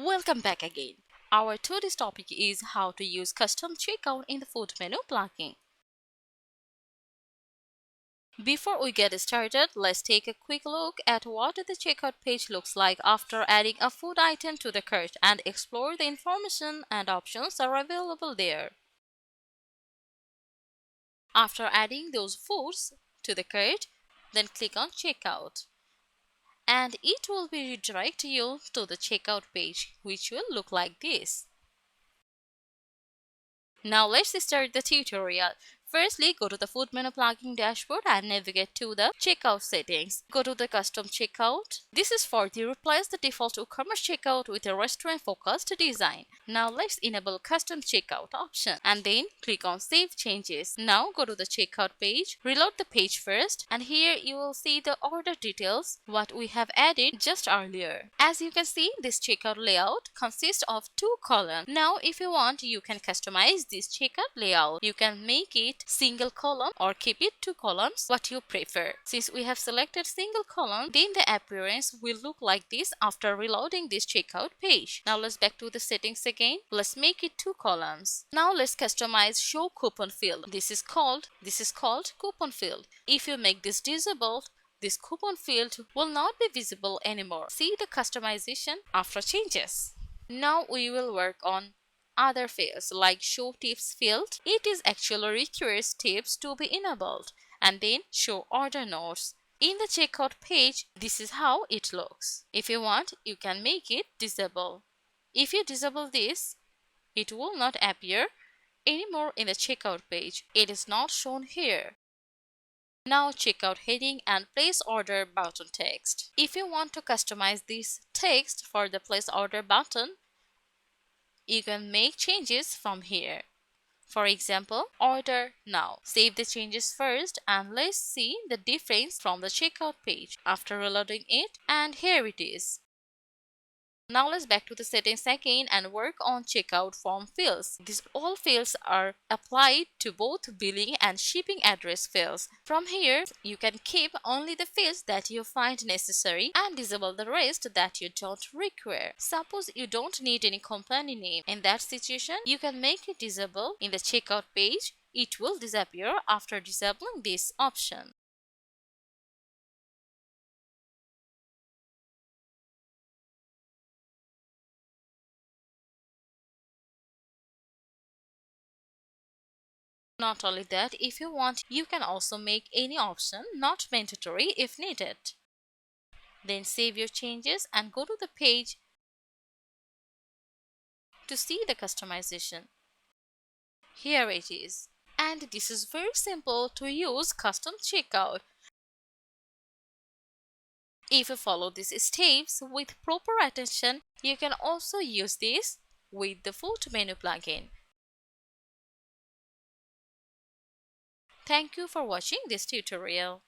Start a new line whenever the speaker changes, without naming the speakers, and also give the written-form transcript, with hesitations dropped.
Welcome back again. Our today's topic is how to use custom checkout in the food menu plugin. Before we get started, let's take a quick look at what the checkout page looks like after adding a food item to the cart and explore the information and options that are available there. After adding those foods to the cart, then click on checkout. And it will be redirect you to the checkout page, which will look like this. Now let's start the tutorial. Firstly, go to the food menu plugin dashboard and navigate to the checkout settings. Go to the custom checkout. This is for to replace the default WooCommerce checkout with a restaurant focused design. Now let's enable custom checkout option and then click on save changes. Now go to the checkout page, reload the page first, and here you will see the order details what we have added just earlier. As you can see, this checkout layout consists of two columns. Now if you want, you can customize this checkout layout. You can make it single column or keep it two columns, what you prefer. Since we have selected single column, then the appearance will look like this after reloading this checkout page. Now let's back to the settings again. Let's make it two columns. Now let's customize show coupon field. This is called coupon field. If you make this disabled, this coupon field will not be visible anymore. See the customization after changes. Now we will work on other fields like show tips field. It is actually requires tips to be enabled, and then show order notes. In the checkout page, this is how it looks. If you want, you can make it disable. If you disable this, it will not appear anymore in the checkout page. It is not shown here. Now checkout heading and place order button text. If you want to customize this text for the place order button, you can make changes from here. For example, order now. Save the changes first and let's see the difference from the checkout page after reloading it, and here it is. Now let's back to the settings again and work on checkout form fields. These all fields are applied to both billing and shipping address fields. From here, you can keep only the fields that you find necessary and disable the rest that you don't require. Suppose you don't need any company name. In that situation, you can make it disable in the checkout page. It will disappear after disabling this option. Not only that, if you want, you can also make any option not mandatory if needed. Then save your changes and go to the page to see the customization. Here it is. And this is very simple to use custom checkout. If you follow these steps with proper attention, you can also use this with the food menu plugin. Thank you for watching this tutorial.